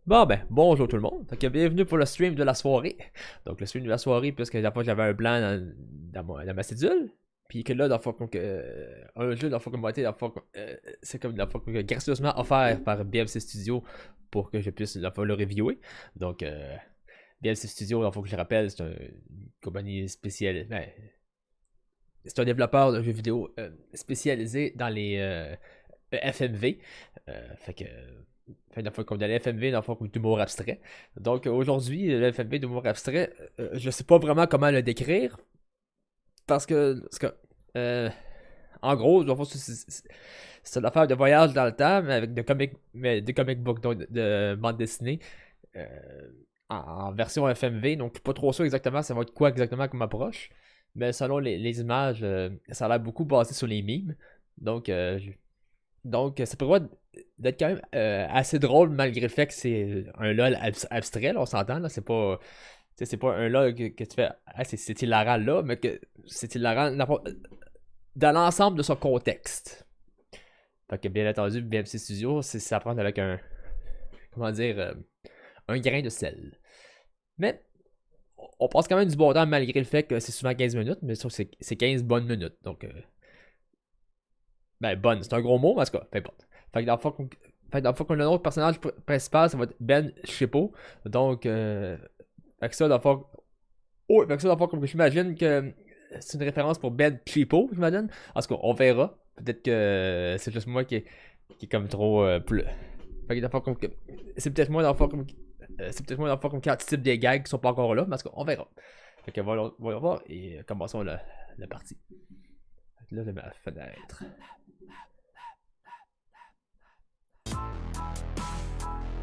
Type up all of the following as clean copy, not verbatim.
Bon ben, bonjour tout le monde. Donc, bienvenue pour le stream de la soirée. Donc, le stream de la soirée, puisque la fois j'avais un plan dans ma cédule. Puis que là, dans le fond, un jeu, dans le fond, comme moitié, dans le fond, c'est comme, dans le fond, gracieusement offert par BMC Studio pour que je puisse, dans le fond, le reviewer. Donc, BMC Studio, dans le fond, que je rappelle, c'est une compagnie spéciale. Ben, c'est un développeur de jeux vidéo spécialisé dans les FMV. Fait que dans le fond, comme dans les FMV, dans le fond, comme d'humour abstrait. Donc aujourd'hui, le FMV d'humour abstrait, je sais pas vraiment comment le décrire. Parce que euh, en gros, dans le fond, c'est une affaire de voyage dans le temps, mais avec des comic books, donc de bande dessinée. euh, en version FMV, donc je suis pas trop sûr exactement ça va être quoi exactement comme approche. Mais selon les images, ça a l'air beaucoup basé sur les memes. Donc, donc, ça prévoit d'être quand même assez drôle malgré le fait que c'est un LOL abstrait, là, on s'entend, là, c'est pas un LOL que tu fais, ah, c'est hilarant là, mais que c'est hilarant dans l'ensemble de son contexte. Fait que bien entendu, BMC Studio, c'est à prendre avec comment dire, un grain de sel. Mais on passe quand même du bon temps malgré le fait que c'est souvent 15 minutes, mais c'est 15 bonnes minutes. Donc, ben, bonne, c'est un gros mot, mais en tout cas, peu importe. Fait que dans le fond, le autre personnage principal, ça va être Ben Chépo. Donc, fait que ça, dans le fond, oh, fait que ça, dans le fond, comme j'imagine que c'est une référence pour Ben Chépo, j'imagine. En tout cas, on verra. Peut-être que c'est juste moi qui est comme trop plus. Fait que dans le fond, c'est peut-être moi, dans le fond, c'est peut-être moi, dans le fond, comme qui anticipe des gags qui sont pas encore là, mais en tout cas, on verra. Fait que voyons voir et commençons la partie. Fait que là, j'ai ma fenêtre.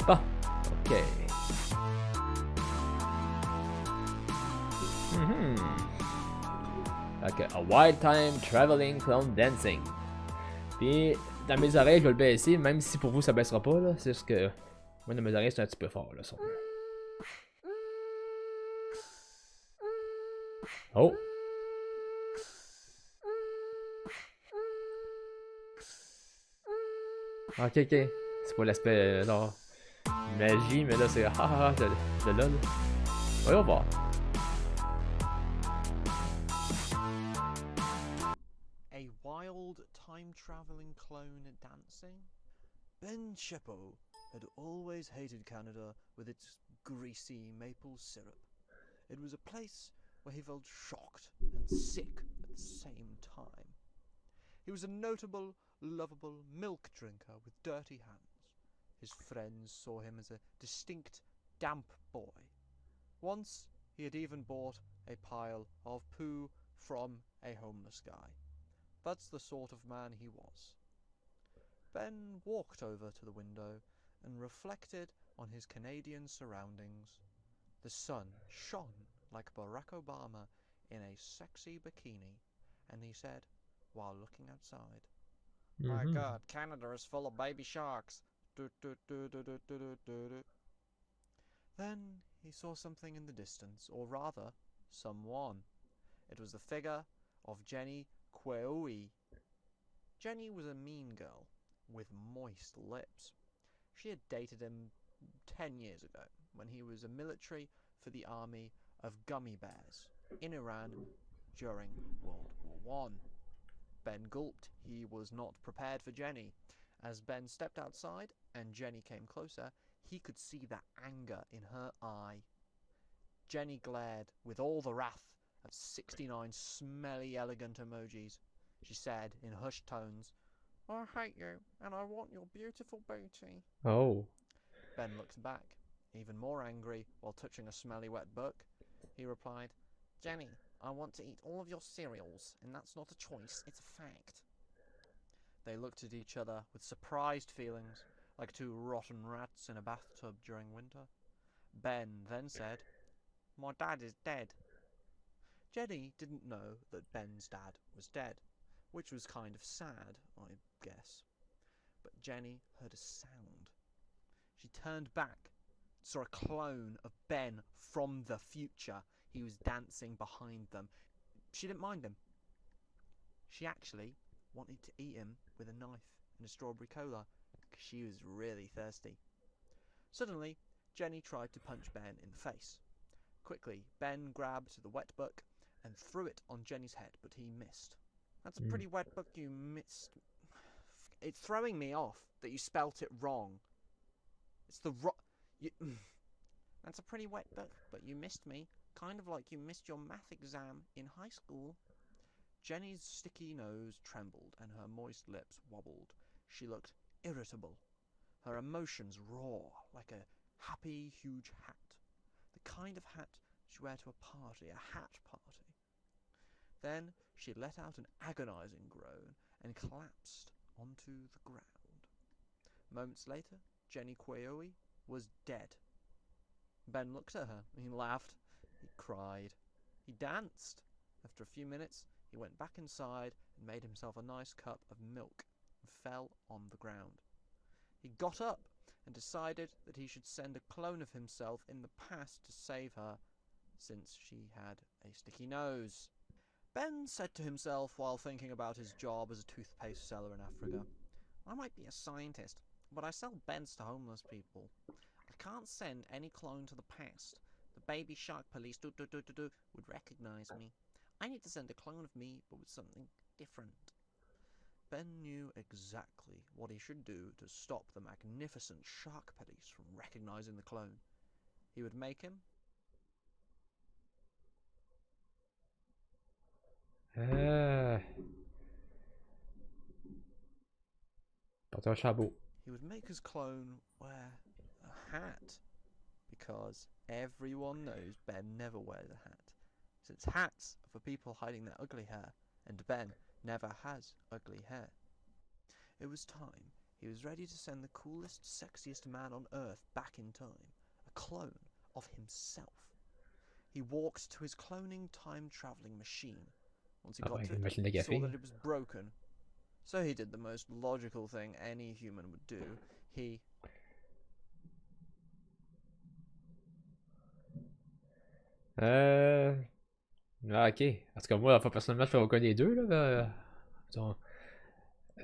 Bon, ok. Mhm. Ok, a wild time traveling clown dancing. Puis, dans mes oreilles, je vais le baisser, même si pour vous ça baissera pas, là. C'est juste que, moi, dans mes oreilles, c'est un petit peu fort, le son. Oh! Ok, ok. C'est pas l'aspect, genre, magie, mais là, c'est de là, là. Voyons voir. A wild time-traveling clone dancing? Ben Chépo had always hated Canada with its greasy maple syrup. It was a place where he felt shocked and sick at the same time. He was a notable, lovable milk drinker with dirty hands. His friends saw him as a distinct, damp boy. Once he had even bought a pile of poo from a homeless guy. That's the sort of man he was. Ben walked over to the window and reflected on his Canadian surroundings. The sun shone like Barack Obama in a sexy bikini, and he said, while looking outside, My Mhm. God, Canada is full of baby sharks. Do, do, do, do, do, do, do, do. Then he saw something in the distance, or rather, someone. It was the figure of Jenny Queue. Jenny was a mean girl with moist lips. She had dated him 10 years ago when he was a military for the army of gummy bears in Iran during World War One. Ben gulped. He was not prepared for Jenny. As Ben stepped outside and Jenny came closer, he could see the anger in her eye. Jenny glared with all the wrath of 69 smelly, elegant emojis. She said in hushed tones, I hate you, and I want your beautiful booty. Oh. Ben looked back, even more angry, while touching a smelly wet book. He replied, Jenny, I want to eat all of your cereals, and that's not a choice, it's a fact. They looked at each other with surprised feelings, like two rotten rats in a bathtub during winter. Ben then said, My dad is dead. Jenny didn't know that Ben's dad was dead, which was kind of sad, I guess. But Jenny heard a sound. She turned back, saw a clone of Ben from the future. He was dancing behind them. She didn't mind him. She actually wanted to eat him with a knife and a strawberry cola because she was really thirsty. Suddenly, Jenny tried to punch Ben in the face. Quickly, Ben grabbed the wet book and threw it on Jenny's head, but he missed. That's a pretty wet book, you missed. It's throwing me off that you spelt it wrong. It's the That's a pretty wet book, but you missed me. Kind of like you missed your math exam in high school. Jenny's sticky nose trembled and her moist lips wobbled. She looked irritable. Her emotions raw, like a happy, huge hat. The kind of hat she'd wear to a party, a hat party. Then she let out an agonizing groan and collapsed onto the ground. Moments later, Jenny Kwaoe was dead. Ben looked at her. He laughed. He cried. He danced. After a few minutes, he went back inside and made himself a nice cup of milk and fell on the ground. He got up and decided that he should send a clone of himself in the past to save her, since she had a sticky nose. Ben said to himself while thinking about his job as a toothpaste seller in Africa, I might be a scientist, but I sell beds to homeless people. I can't send any clone to the past. The baby shark police would recognize me. I need to send a clone of me, but with something different. Ben knew exactly what he should do to stop the magnificent shark police from recognizing the clone. He would make him Porter Chabot. He would make his clone wear a hat, because everyone knows Ben never wears a hat, since hats are for people hiding their ugly hair, and Ben never has ugly hair. It was time. He was ready to send the coolest, sexiest man on Earth back in time, a clone of himself. He walked to his cloning time-travelling machine. Once he got to it, he saw that it was broken. So he did the most logical thing any human would do. He... Ah, ok. En tout cas, moi, enfin, personnellement, je fais aucun des deux, là.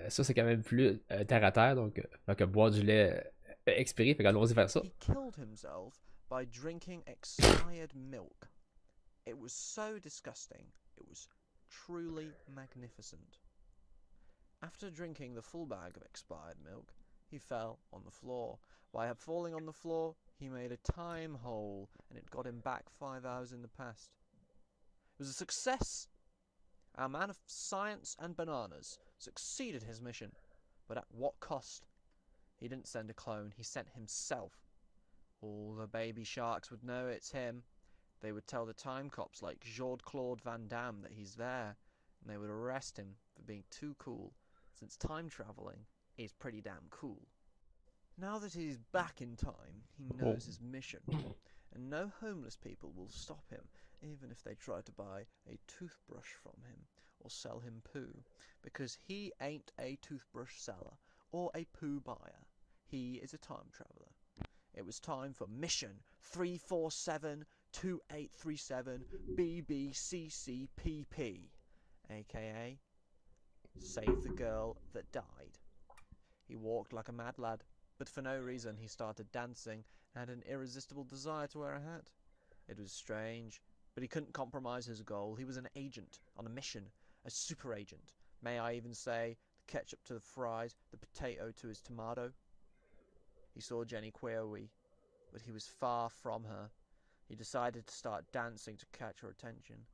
Ça, c'est quand même plus terre à terre, donc boire du lait expiré, fait qu'allons-y faire ça. He killed himself by drinking expired milk. It was so disgusting. It was truly magnificent. After drinking the full bag of expired milk, he fell on the floor. By falling on the floor, he made a time hole, and it got him back 5 hours in the past. It was a success! Our man of science and bananas succeeded his mission, but at what cost? He didn't send a clone, he sent himself. All the baby sharks would know it's him. They would tell the time cops like Jean-Claude Van Damme that he's there, and they would arrest him for being too cool, since time travelling is pretty damn cool. Now that he's back in time, he knows his mission, and no homeless people will stop him, even if they try to buy a toothbrush from him or sell him poo, because he ain't a toothbrush seller or a poo buyer. He is a time traveller. It was time for Mission 347-2837 BBCCPP, aka Save the Girl That Died. He walked like a mad lad, but for no reason he started dancing and had an irresistible desire to wear a hat. It was strange, but he couldn't compromise his goal. He was an agent on a mission, a super agent. May I even say, the ketchup to the fries, the potato to his tomato. He saw Jenny Kwaoe, but he was far from her. He decided to start dancing to catch her attention.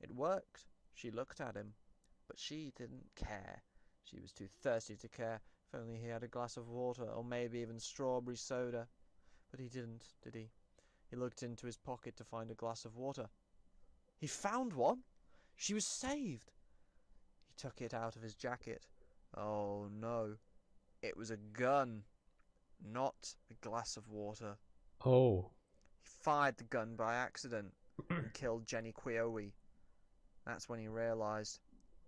It worked. She looked at him, but she didn't care. She was too thirsty to care. If only he had a glass of water, or maybe even strawberry soda. But he didn't, did he? He looked into his pocket to find a glass of water. He found one! She was saved! He took it out of his jacket. Oh no. It was a gun, not a glass of water. Oh. He fired the gun by accident and killed Jenny Kwaoe. That's when he realised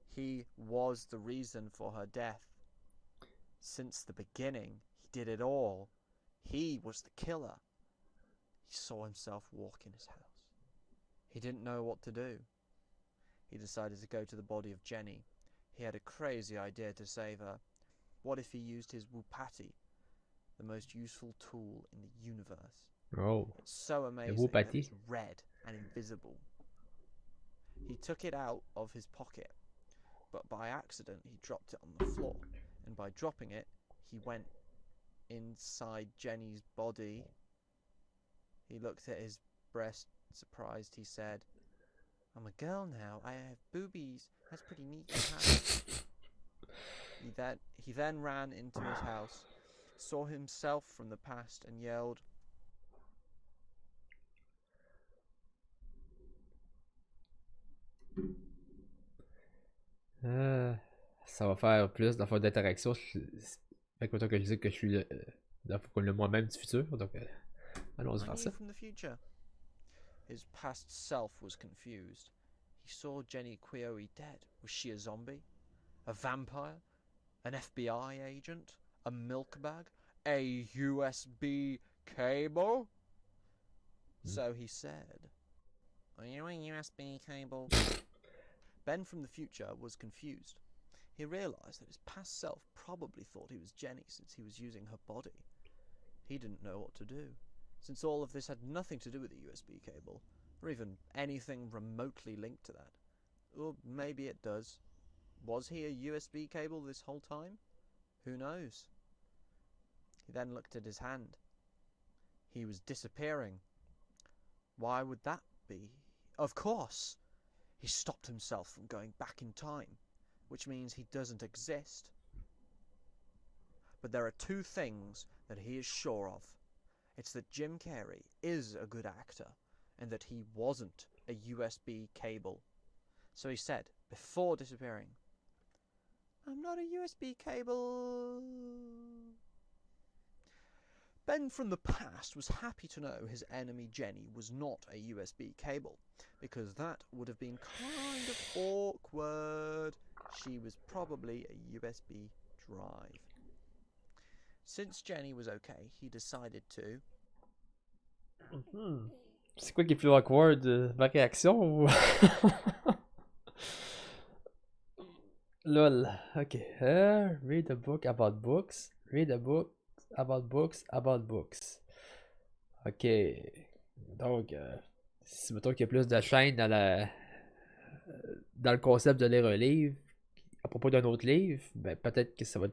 he was the reason for her death. Since the beginning, he did it all. He was the killer. He saw himself walk in his house. He didn't know what to do. He decided to go to the body of Jenny. He had a crazy idea to save her. What if he used his Wupati, the most useful tool in the universe. Oh. It's so amazing beau that pâté. it's red and invisible. He took it out of his pocket, but by accident he dropped it on the floor, and by dropping it, he went inside Jenny's body. He looked at his breast, surprised. He said, "I'm a girl now. I have boobies. That's pretty neat." He then ran into his house, saw himself from the past, and yelled, Ça va faire plus dans d'interaction. Fait que que je dis que je suis le moi-même du futur. Donc, allons-y faire ça. from the future. His past self was confused. He saw Jenny Quioe dead. Was she a zombie? A vampire? An FBI agent? A milk bag? A USB cable? So he said, "Are you a USB cable?" Ben from the future was confused. He realised that his past self probably thought he was Jenny since he was using her body. He didn't know what to do, since all of this had nothing to do with the USB cable, or even anything remotely linked to that. Or maybe it does. Was he a USB cable this whole time? Who knows? He then looked at his hand. He was disappearing. Why would that be? Of course! He stopped himself from going back in time, which means he doesn't exist. But there are two things that he is sure of. It's that Jim Carrey is a good actor, and that he wasn't a USB cable. So he said, before disappearing, "I'm not a USB cable." Ben from the past was happy to know his enemy Jenny was not a USB cable, because that would have been kind of awkward. She was probably a USB drive. Since Jenny was okay, he decided to... C'est quoi qui est plus awkward? Ma réaction ou... Lol. Ok. Read a book about books. Read a book about books about books. Ok. Donc, si mettons qu'il y a plus de chaînes dans le concept de lire un livre à propos d'un autre livre, ben peut-être que ça va.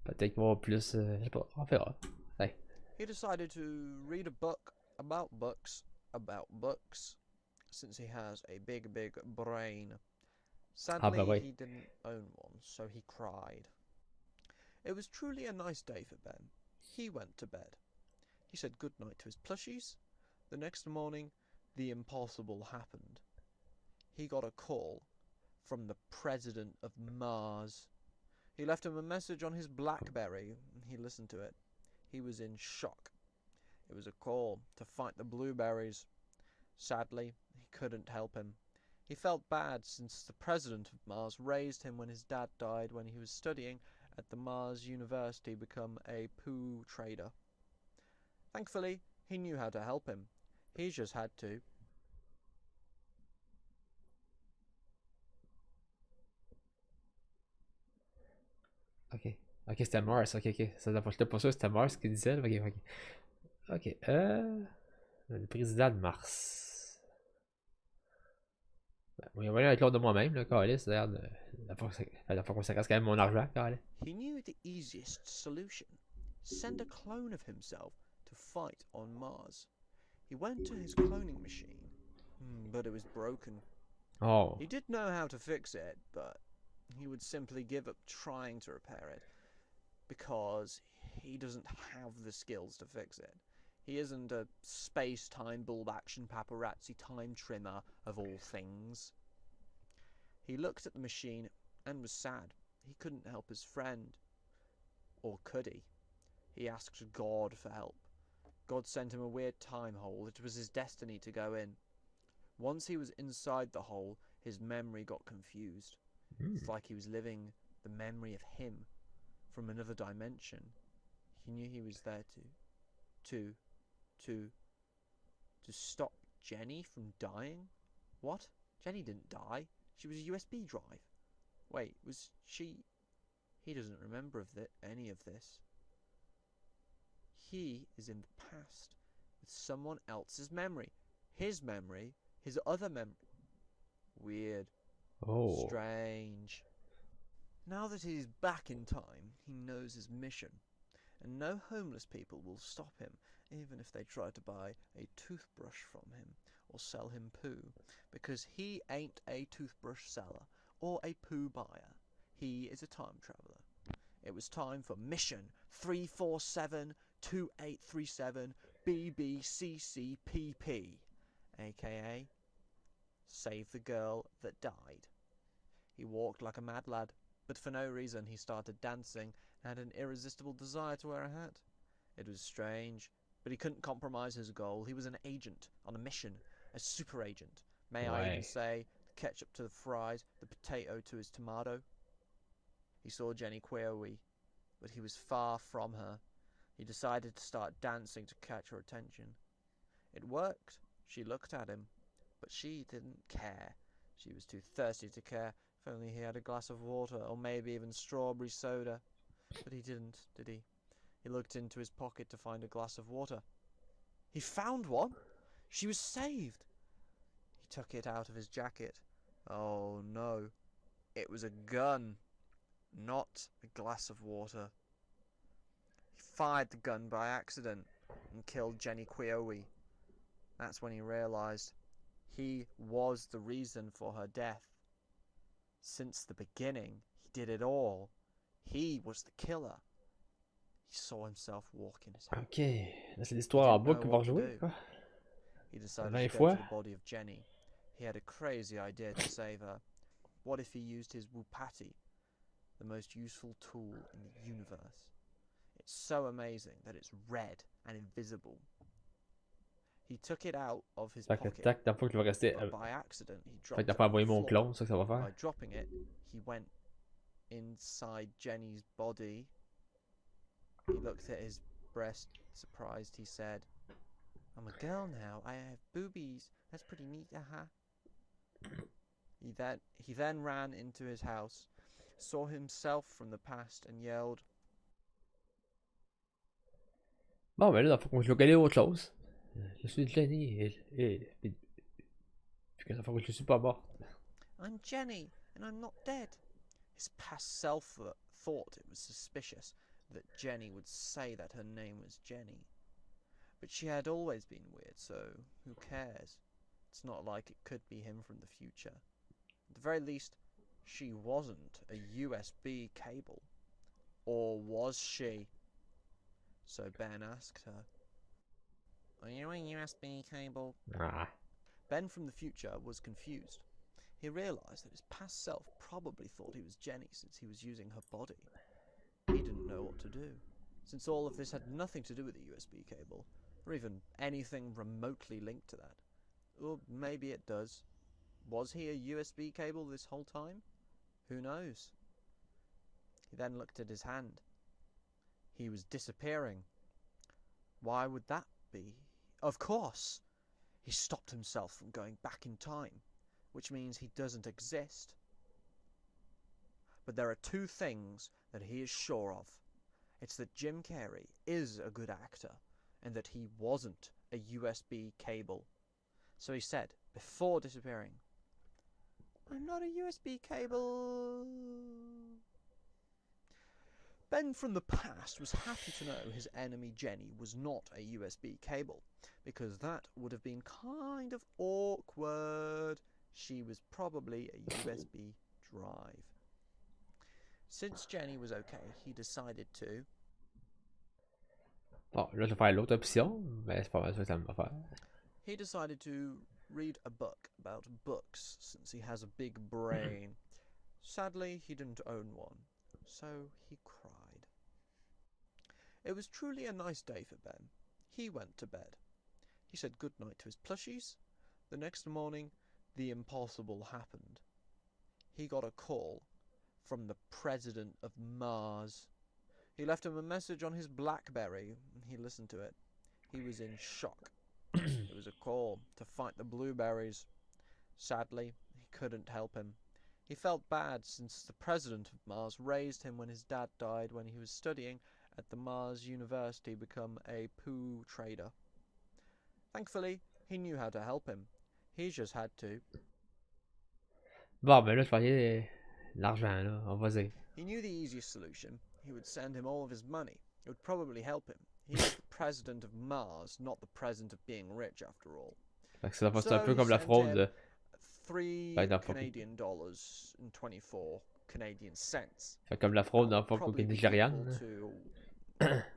Peut-être qu'on va plus. Je sais pas, on verra. Ouais. He decided to read a book about books, since he has a big brain. Sadly, ouais. he didn't own one, so he cried. It was truly a nice day for Ben. He went to bed. He said goodnight to his plushies. The next morning, the impossible happened. He got a call from the president of Mars. He left him a message on his BlackBerry. He listened to it. He was in shock. It was a call to fight the blueberries. Sadly, he couldn't help him. He felt bad since the president of Mars raised him when his dad died when he was studying at the Mars University to become a poo trader. Thankfully, he knew how to help him. He just had to. Ok. Ok, c'était Mars. Ok, ok. J'étais pas sûr que c'était Mars qu'il disait. Ok, ok. Ok. Le président de Mars. Ben, on va aller avec l'autre de moi-même, là, Carlis. La fois qu'on s'arrête quand même mon argent, Carlis. He knew the easiest solution. Send a clone of himself to fight on Mars. He went to his cloning machine, but it was broken. Oh. He did know how to fix it, but he would simply give up trying to repair it, because he doesn't have the skills to fix it. He isn't a space-time bulb action paparazzi time trimmer of all things. He looked at the machine and was sad. He couldn't help his friend. Or could he? He asked God for help. God sent him a weird time hole. It was his destiny to go in. Once he was inside the hole, his memory got confused. It's like he was living the memory of him from another dimension. He knew he was there to stop Jenny from dying? What? Jenny didn't die. She was a USB drive. Wait, was she... He doesn't remember any of this. He is in the past with someone else's memory. His memory, his other memory. Weird. Oh. Strange. Now that he's back in time, he knows his mission. And no homeless people will stop him, even if they try to buy a toothbrush from him or sell him poo, because he ain't a toothbrush seller or a poo buyer. He is a time traveller. It was time for mission 3472837 BBCCPP, aka Save the Girl That Died. He walked like a mad lad, but for no reason he started dancing and had an irresistible desire to wear a hat. It was strange, but he couldn't compromise his goal. He was an agent on a mission, a super agent. May I even say, the ketchup to the fries, the potato to his tomato. He saw Jenny Queerwee, but he was far from her. He decided to start dancing to catch her attention. It worked. She looked at him, but she didn't care. She was too thirsty to care. If only he had a glass of water, or maybe even strawberry soda. But he didn't, did he? He looked into his pocket to find a glass of water. He found one! She was saved! He took it out of his jacket. Oh no. It was a gun, not a glass of water. He fired the gun by accident and killed Jenny Queerwee. That's when he realised he was the reason for her death. Since the beginning, he did it all. He was the killer. He saw himself walk in his head. Ok, là c'est l'histoire en boucle qu'on va rejouer, quoi. He decided 20 to go fois. to the body of Jenny. He had a crazy idea to save her. What if he used his Wupati, the most useful tool in the universe? It's so amazing that it's red and invisible. He took it out of his pocket, Tac, tac, faut que je vais rester. but by accident he Fait dropped que t'as it pas on the envoyé mon floor. clone, c'est ça que ça va By faire. dropping it, he went inside Jenny's body. He looked at his breast, surprised. He said, "I'm a girl now. I have boobies. That's pretty neat, He then ran into his house, saw himself from the past, and yelled, Bon, ben là, il faut qu'on se localise autre chose. Je suis Jenny et puis que ça fait que je suis pas mort. I'm Jenny, and I'm not dead." His past self thought it was suspicious that Jenny would say that her name was Jenny. But she had always been weird, so who cares? It's not like it could be him from the future. At the very least, she wasn't a USB cable. Or was she? So Ben asked her, "Are you a USB cable?" Ah. Ben from the future was confused. He realised that his past self probably thought he was Jenny since he was using her body. He didn't know what to do, since all of this had nothing to do with a USB cable, or even anything remotely linked to that. Or maybe it does. Was he a USB cable this whole time? Who knows? He then looked at his hand. He was disappearing. Why would that be? Of course! He stopped himself from going back in time, which means he doesn't exist. But there are two things that he is sure of. It's that Jim Carrey is a good actor, and that he wasn't a USB cable. So he said, before disappearing, "I'm not a USB cable." Ben from the past was happy to know his enemy Jenny was not a USB cable, because that would have been kind of awkward. She was probably a USB drive. Since Jenny was okay, he decided to... Bon, là, je vais faire l'autre option, mais c'est pas mal ça que ça va faire. He decided to read a book about books, since he has a big brain. Sadly, he didn't own one, so he cried. It was truly a nice day for Ben. He went to bed. He said goodnight to his plushies. The next morning, the impossible happened. He got a call from the president of Mars. He left him a message on his BlackBerry. He listened to it. He was in shock. It was a call to fight the blueberries. Sadly, he couldn't help him. He felt bad since the president of Mars raised him when his dad died when he was studying at the Mars University to become a poo trader. Thankfully, he knew how to help him. He just had to. Bon, ben là, je parlais de l'argent, là. On va dire. He knew the easiest solution. He would send him all of his money. It would probably help him. He was the president of Mars, not the president of being rich, after all. Fait que c'est un So peu he comme la sent fraude him de. $3 Ben, dans le fond. Canadian dollars and 24 Canadian cents. Fait comme la fraude dans le fond Probably nigériane. equal là. to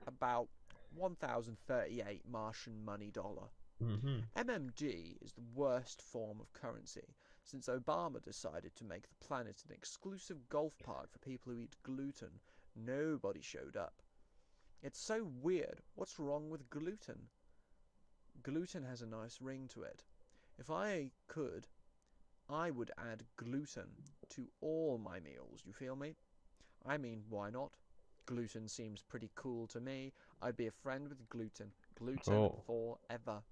about 1,038 Martian money dollar. Mhm. MMD is the worst form of currency since Obama decided to make the planet an exclusive golf park for people who eat gluten. Nobody showed up. It's so weird. What's wrong with gluten? Gluten has a nice ring to it. If I could, I would add gluten to all my meals, you feel me? I mean, why not? Gluten seems pretty cool to me. I'd be a friend with gluten. Gluten forever.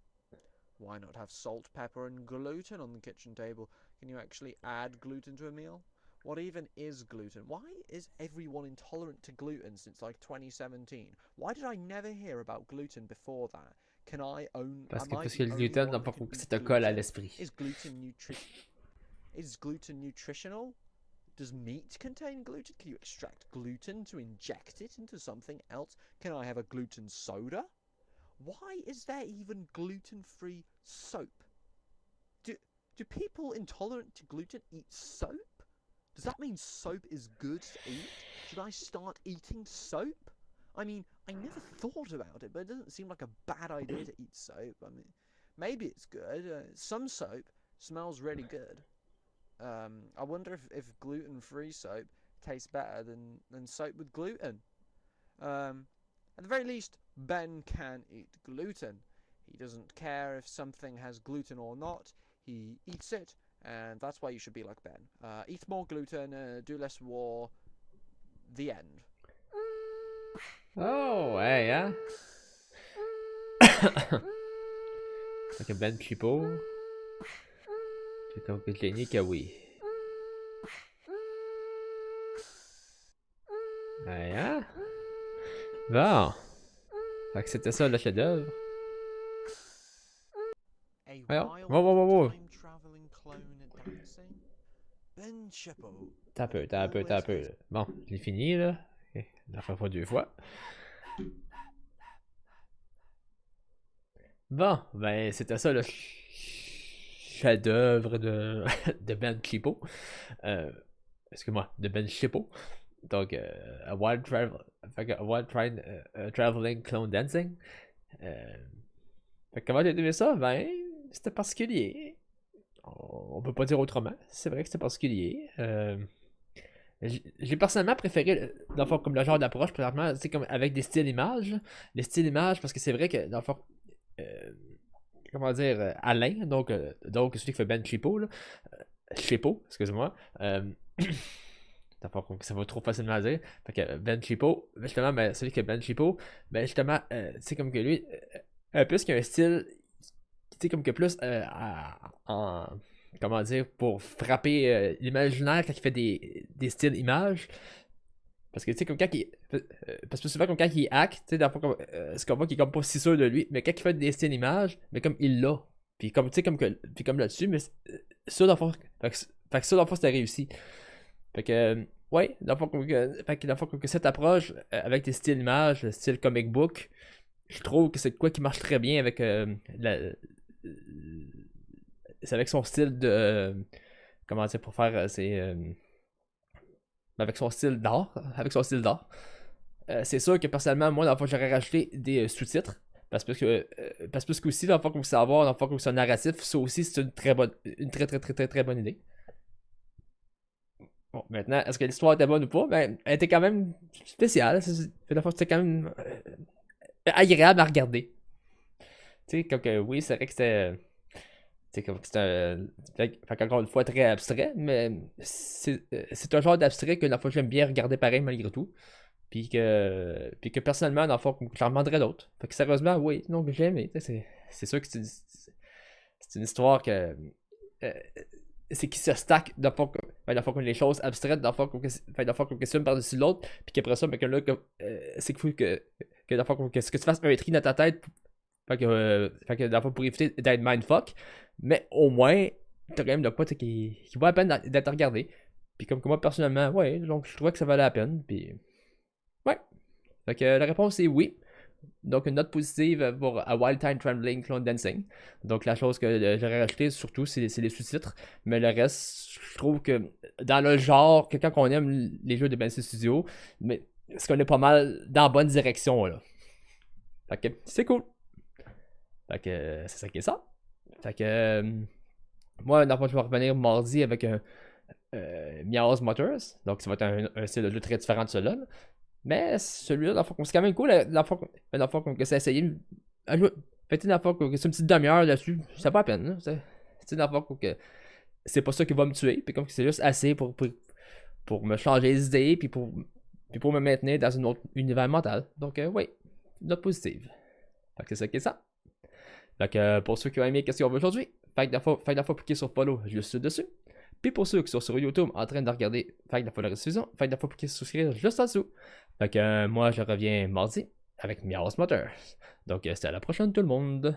Why not have salt, pepper, and gluten on the kitchen table? Can you actually add gluten to a meal? What even is gluten? Why is everyone intolerant to gluten since like 2017? Why did I never hear about gluten before that? Can I own? Parce que, Am I parce the que le only gluten, one dans who le can fond, eat ça te colle à gluten? l'esprit. Is gluten nutritional? Does meat contain gluten? Can you extract gluten to inject it into something else? Can I have a gluten soda? Why is there even gluten-free soap? Do people intolerant to gluten eat soap? Does that mean soap is good to eat? Should I start eating soap? I mean, I never thought about it, but it doesn't seem like a bad idea to eat soap. I mean, maybe it's good. Some soap smells really good. I wonder if gluten-free soap tastes better than soap with gluten. At the very least, Ben can eat gluten. He doesn't care if something has gluten or not. He eats it, and that's why you should be like Ben. Eat more gluten, do less war. The end. Oh, ouais, hein? Fait que Ben Chépo. C'est comme que j'ai que oui. Ouais, hein? Bon. Fait que c'était ça le chef-d'œuvre. Voyons. Wow. Time traveling clone dancing. Ben Chépo. T'as un peu. Bon, j'ai fini là. Ok, la fois 2 fois. Bon, ben c'était ça le chef-d'œuvre de, de Ben Chépo. Excuse-moi, de Ben Chépo. Donc, a wild traveling clone dancing. Fait que comment j'ai aimé ça? Ben, c'était particulier. On peut pas dire autrement. C'est vrai que c'était particulier. J'ai personnellement préféré, dans le fond, comme le genre d'approche, présentement, c'est comme avec des styles images. Les styles images, parce que c'est vrai que, dans le fond, comment dire, Alain, donc celui qui fait Ben Chépo, là, Chépo, excuse-moi, ça va trop facilement à dire. Fait que Ben Chépo, justement, ben, celui qui est Ben Chépo, ben justement, c'est comme que lui, plus qu'il y a un style, tu sais, comme que plus comment dire, pour frapper l'imaginaire quand il fait des styles images. Parce que tu sais, comme quand il. Parce que souvent, comme quand il hack, tu sais, c'est comme moi qui est comme pas si sûr de lui, mais quand il fait des styles images, mais comme il l'a. Puis comme tu sais, puis comme là-dessus, mais ça, dans le fond. Fait que ça, dans le fond, c'était réussi. Fait que, ouais, dans le fond, comme que cette approche avec des styles images, le style comic book, je trouve que c'est quoi qui marche très bien avec c'est avec son style de. Comment dire, pour faire. Avec son style d'art. C'est sûr que personnellement, moi, dans le fond, j'aurais rajouté des sous-titres. Parce que aussi, dans le fond, comme savoir, dans le fond, comme c'est un narratif, ça aussi, c'est une très bonne idée. Bon, maintenant, est-ce que l'histoire était bonne ou pas? Ben, elle était quand même spéciale. C'était quand même agréable à regarder. Tu sais, comme que oui, c'est vrai que c'était. C'est comme c'est un. Fait qu'encore une fois, très abstrait, mais c'est un genre d'abstrait que, dans le fond, j'aime bien regarder pareil malgré tout. Puis que personnellement, dans le fond, j'en demanderais d'autres. Fait que sérieusement, oui, donc j'ai aimé. C'est sûr que c'est une histoire que. C'est qui se stack. Dans le fond, Fait la fois qu'on les choses abstraites, la fois qu'on questionne par-dessus l'autre, puis qu'après ça, ben, que là, c'est qu'il faut que la fois que tu fasses un tri dans ta tête. Fait que la fois pour éviter d'être mindfuck. Mais au moins, t'as quand même de quoi qui vaut la peine d'être regardé. Puis comme que moi, personnellement, ouais, donc je trouvais que ça valait la peine. Puis ouais. Fait que la réponse est oui. Donc une note positive pour A Wild Time Traveling Clone Dancing. Donc la chose que j'aurais rajouté surtout, c'est les sous-titres. Mais le reste, je trouve que dans le genre, que quand on aime les jeux de Ben Studio, mais est-ce qu'on est pas mal dans la bonne direction là. Fait que c'est cool. Fait que c'est ça qui est ça. Fait que moi, dans le fond, je vais revenir mardi avec un Meows Motors. Donc ça va être un style de jeu très différent de celui-là. Mais celui-là, dans le fond, c'est quand même cool. La fois qu'on s'est essayé à jouer. Fait la fois que c'est une petite demi-heure là-dessus, ça pas la peine. C'est la fois que c'est pas ça qui va me tuer. Puis comme que c'est juste assez pour me changer les idées. Puis pour me maintenir dans un autre univers mental. Donc oui, note positive. Fait que c'est ça qui est ça. Fait que pour ceux qui ont aimé qu'est-ce qu'on veut aujourd'hui, fait que la fois cliquer sur follow juste dessus. Puis pour ceux qui sont sur YouTube en train de regarder, fait que la fois la rediffusion, fait que la fois cliquer sur souscrire juste en dessous. Fait que moi je reviens mardi avec Meows Motors. Donc c'était à la prochaine tout le monde.